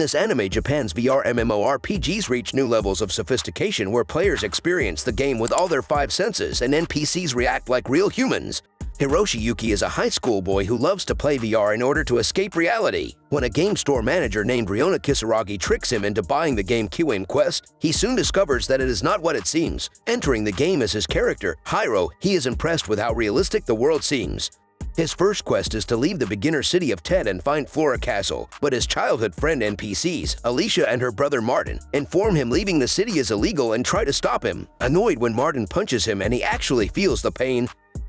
this anime, Japan's VR MMORPGs reach new levels of sophistication where players experience the game with all their 5 senses and NPCs react like real humans. Hiroshi Yuki is a high school boy who loves to play VR in order to escape reality. When a game store manager named Riona Kisaragi tricks him into buying the game Kiwame Quest, he soon discovers that it is not what it seems. Entering the game as his character, Hiro, he is impressed with how realistic the world seems. His first quest is to leave the beginner city of Ted and find Flora Castle, but his childhood friend NPCs, Alicia and her brother Martin, inform him leaving the city is illegal and try to stop him. Annoyed when Martin punches him and he actually feels the pain,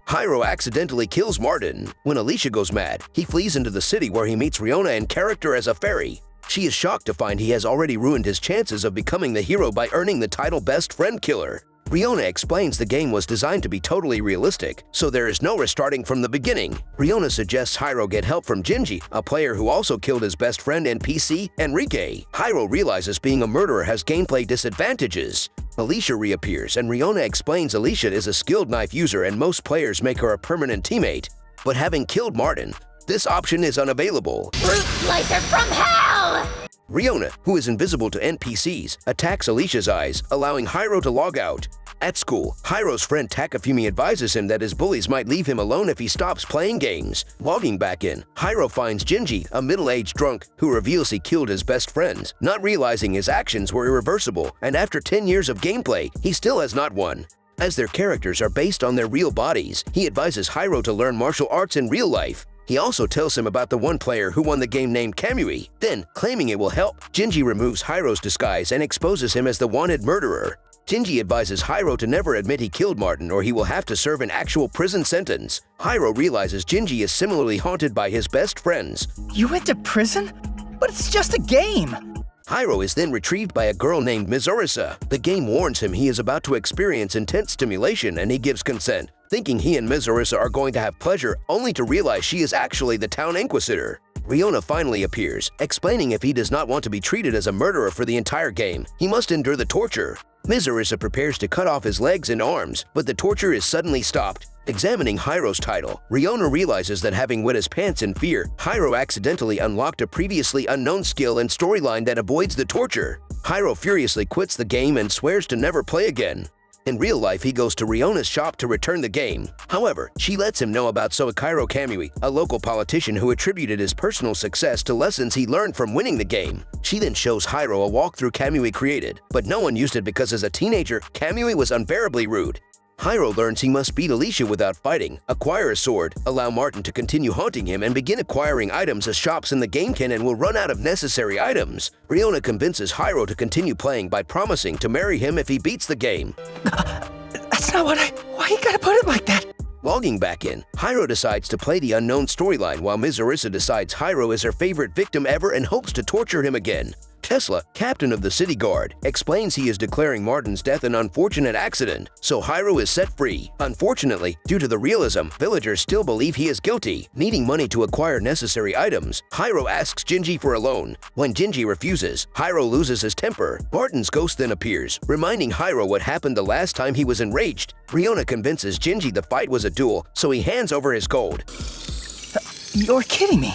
Hiro accidentally kills Martin. When Alicia goes mad, he flees into the city where he meets Riona in character as a fairy. She is shocked to find he has already ruined his chances of becoming the hero by earning the title Best Friend Killer. Riona explains the game was designed to be totally realistic, so there is no restarting from the beginning. Riona suggests Hiro get help from Jinji, a player who also killed his best friend NPC, Enrique. Hiro realizes being a murderer has gameplay disadvantages. Alicia reappears, and Riona explains Alicia is a skilled knife user and most players make her a permanent teammate. But having killed Martin, this option is unavailable. Fruit Slicer from hell! Riona, who is invisible to NPCs, attacks Alicia's eyes, allowing Hiro to log out. At school, Hiro's friend Takafumi advises him that his bullies might leave him alone if he stops playing games. Logging back in, Hiro finds Jinji, a middle-aged drunk, who reveals he killed his best friends, not realizing his actions were irreversible, and after 10 years of gameplay, he still has not won. As their characters are based on their real bodies, he advises Hiro to learn martial arts in real life. He also tells him about the one player who won the game named Kamui. Then, claiming it will help, Jinji removes Hiro's disguise and exposes him as the wanted murderer. Jinji advises Hiro to never admit he killed Martin or he will have to serve an actual prison sentence. Hiro realizes Jinji is similarly haunted by his best friends. You went to prison? But it's just a game! Hiro is then retrieved by a girl named Mizurisa. The game warns him he is about to experience intense stimulation and he gives consent, thinking he and Mizurisa are going to have pleasure only to realize she is actually the town inquisitor. Riona finally appears, explaining if he does not want to be treated as a murderer for the entire game, he must endure the torture. Mizurisa prepares to cut off his legs and arms, but the torture is suddenly stopped. Examining Hiro's title, Riona realizes that having wet his pants in fear, Hiro accidentally unlocked a previously unknown skill and storyline that avoids the torture. Hiro furiously quits the game and swears to never play again. In real life, he goes to Riona's shop to return the game. However, she lets him know about Soichiro Kamui, a local politician who attributed his personal success to lessons he learned from winning the game. She then shows Hiro a walkthrough Kamui created, but no one used it because as a teenager, Kamui was unbearably rude. Hiro learns he must beat Alicia without fighting, acquire a sword, allow Martin to continue haunting him, and begin acquiring items as shops in the game canon will run out of necessary items. Riona convinces Hiro to continue playing by promising to marry him if he beats the game. That's not what Why you gotta put it like that? Logging back in, Hiro decides to play the unknown storyline while Mizurisa decides Hiro is her favorite victim ever and hopes to torture him again. Tesla, captain of the city guard, explains he is declaring Martin's death an unfortunate accident, so Hiro is set free. Unfortunately, due to the realism, villagers still believe he is guilty. Needing money to acquire necessary items, Hiro asks Jinji for a loan. When Jinji refuses, Hiro loses his temper. Martin's ghost then appears, reminding Hiro what happened the last time he was enraged. Riona convinces Jinji the fight was a duel, so he hands over his gold. You're kidding me.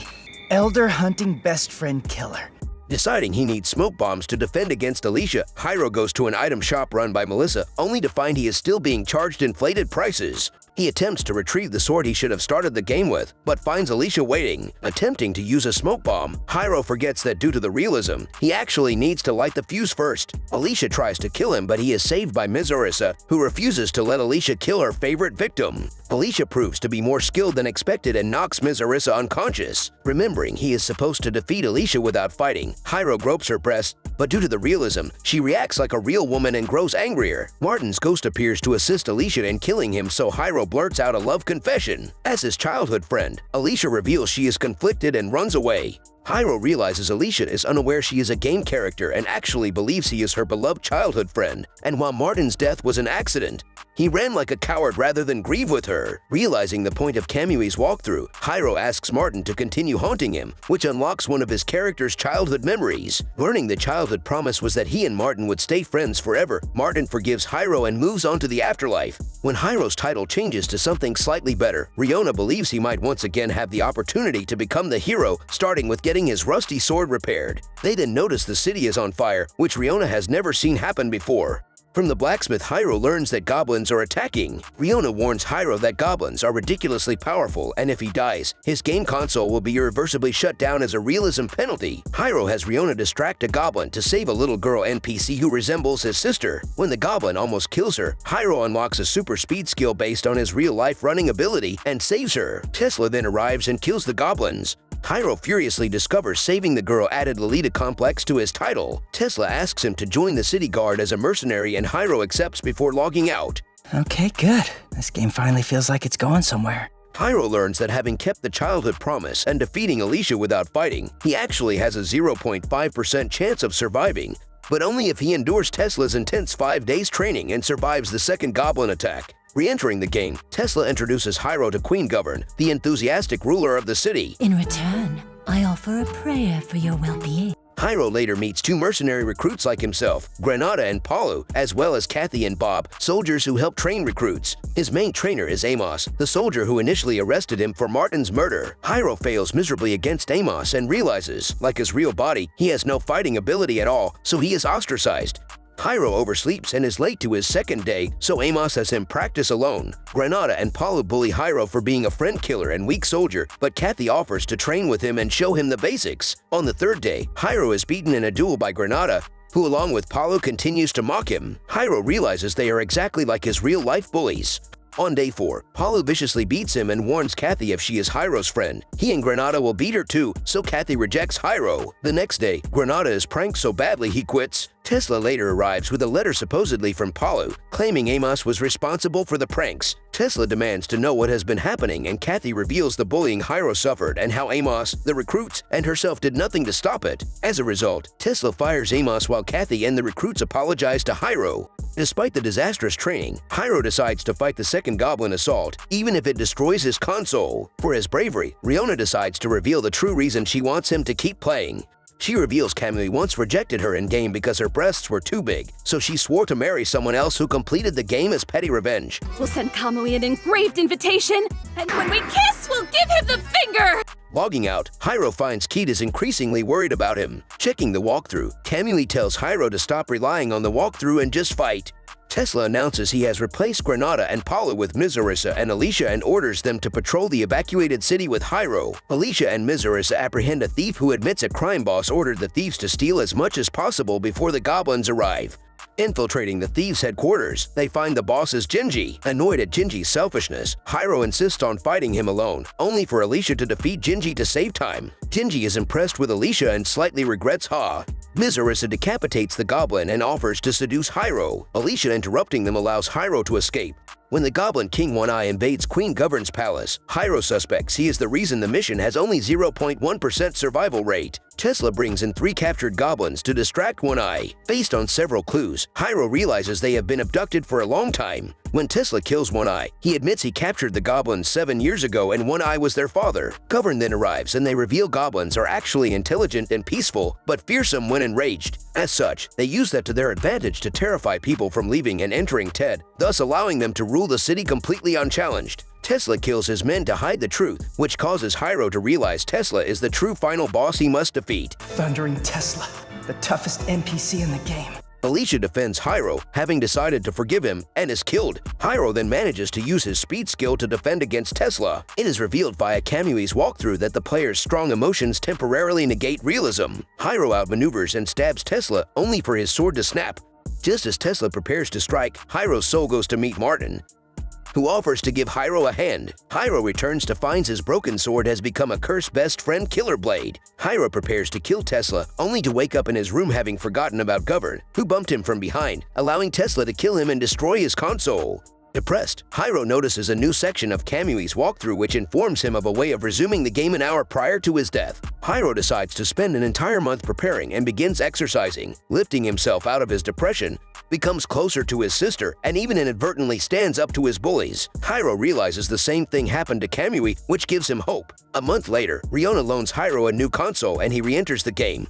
Elder hunting best friend killer. Deciding he needs smoke bombs to defend against Alicia, Hiro goes to an item shop run by Melissa, only to find he is still being charged inflated prices. He attempts to retrieve the sword he should have started the game with, but finds Alicia waiting. Attempting to use a smoke bomb, Hiro forgets that due to the realism, he actually needs to light the fuse first. Alicia tries to kill him, but he is saved by Mizurisa, who refuses to let Alicia kill her favorite victim. Alicia proves to be more skilled than expected and knocks Mizurisa unconscious. Remembering he is supposed to defeat Alicia without fighting, Hiro gropes her breast, but due to the realism, she reacts like a real woman and grows angrier. Martin's ghost appears to assist Alicia in killing him, so Hiro blurts out a love confession. As his childhood friend, Alicia reveals she is conflicted and runs away. Hiro realizes Alicia is unaware she is a game character and actually believes he is her beloved childhood friend, and while Martin's death was an accident, He ran like a coward rather than grieve with her. Realizing the point of Kamui's walkthrough, Hiro asks Martin to continue haunting him, which unlocks one of his character's childhood memories. Learning the childhood promise was that he and Martin would stay friends forever, Martin forgives Hiro and moves on to the afterlife. When Hiro's title changes to something slightly better, Riona believes he might once again have the opportunity to become the hero, starting with getting his rusty sword repaired. They then notice the city is on fire, which Riona has never seen happen before. From the blacksmith, Hiro learns that goblins are attacking. Riona warns Hiro that goblins are ridiculously powerful, and if he dies, his game console will be irreversibly shut down as a realism penalty. Hiro has Riona distract a goblin to save a little girl NPC who resembles his sister. When the goblin almost kills her, Hiro unlocks a super speed skill based on his real-life running ability and saves her. Tesla then arrives and kills the goblins. Hiro furiously discovers saving the girl added Lolita complex to his title. Tesla asks him to join the city guard as a mercenary and Hiro accepts before logging out. Okay, good. This game finally feels like it's going somewhere. Hiro learns that having kept the childhood promise and defeating Alicia without fighting, he actually has a 0.5% chance of surviving, but only if he endures Tesla's intense 5 days training and survives the second goblin attack. Re-entering the game, Tesla introduces Hiro to Queen Govern, the enthusiastic ruler of the city. In return, I offer a prayer for your well-being. Hiro later meets two mercenary recruits like himself, Granada and Palu, as well as Kathy and Bob, soldiers who help train recruits. His main trainer is Amos, the soldier who initially arrested him for Martin's murder. Hiro fails miserably against Amos and realizes, like his real body, he has no fighting ability at all, so he is ostracized. Hiro oversleeps and is late to his second day, so Amos has him practice alone. Granada and Palu bully Hiro for being a friend killer and weak soldier, but Kathy offers to train with him and show him the basics. On the third day, Hiro is beaten in a duel by Granada, who along with Palu continues to mock him. Hiro realizes they are exactly like his real-life bullies. On day 4, Palu viciously beats him and warns Kathy if she is Hiro's friend. He and Granada will beat her too, so Kathy rejects Hiro. The next day, Granada is pranked so badly he quits. Tesla later arrives with a letter supposedly from Palu, claiming Amos was responsible for the pranks. Tesla demands to know what has been happening, and Kathy reveals the bullying Hiro suffered and how Amos, the recruits, and herself did nothing to stop it. As a result, Tesla fires Amos while Kathy and the recruits apologize to Hiro. Despite the disastrous training, Hiro decides to fight the second goblin assault, even if it destroys his console. For his bravery, Riona decides to reveal the true reason she wants him to keep playing. She reveals Kamui once rejected her in-game because her breasts were too big, so she swore to marry someone else who completed the game as petty revenge. We'll send Kamui an engraved invitation, and when we kiss, we'll give him the finger! Logging out, Hiro finds Keat is increasingly worried about him. Checking the walkthrough, Kamui tells Hiro to stop relying on the walkthrough and just fight. Tesla announces he has replaced Granada and Paula with Mizurisa and Alicia and orders them to patrol the evacuated city with Hiro. Alicia and Mizurisa apprehend a thief who admits a crime boss ordered the thieves to steal as much as possible before the goblins arrive. Infiltrating the thieves' headquarters, they find the boss is Jinji. Annoyed at Jinji's selfishness, Hiro insists on fighting him alone, only for Alicia to defeat Jinji to save time. Jinji is impressed with Alicia and slightly regrets Ha. Mizurisa decapitates the goblin and offers to seduce Hiro. Alicia interrupting them allows Hiro to escape. When the Goblin King One Eye invades Queen Govern's palace, Hiro suspects he is the reason the mission has only 0.1% survival rate. Tesla brings in 3 captured goblins to distract One Eye. Based on several clues, Hiro realizes they have been abducted for a long time. When Tesla kills One Eye, he admits he captured the goblins 7 years ago and One Eye was their father. Govern then arrives and they reveal goblins are actually intelligent and peaceful, but fearsome when enraged. As such, they use that to their advantage to terrify people from leaving and entering Ted, thus allowing them to rule the city completely unchallenged. Tesla kills his men to hide the truth, which causes Hiro to realize Tesla is the true final boss he must defeat. Thundering Tesla, the toughest NPC in the game. Alicia defends Hiro, having decided to forgive him, and is killed. Hiro then manages to use his speed skill to defend against Tesla. It is revealed via Kamui's walkthrough that the player's strong emotions temporarily negate realism. Hiro outmaneuvers and stabs Tesla, only for his sword to snap. Just as Tesla prepares to strike, Hiro's soul goes to meet Martin, who offers to give Hiro a hand. Hiro returns to find his broken sword has become a cursed best friend killer blade. Hiro prepares to kill Tesla, only to wake up in his room having forgotten about Govern, who bumped him from behind, allowing Tesla to kill him and destroy his console. Depressed, Hiro notices a new section of Kamui's walkthrough which informs him of a way of resuming the game an hour prior to his death. Hiro decides to spend an entire month preparing and begins exercising, lifting himself out of his depression, becomes closer to his sister, and even inadvertently stands up to his bullies. Hiro realizes the same thing happened to Kamui, which gives him hope. A month later, Riona loans Hiro a new console and he re-enters the game.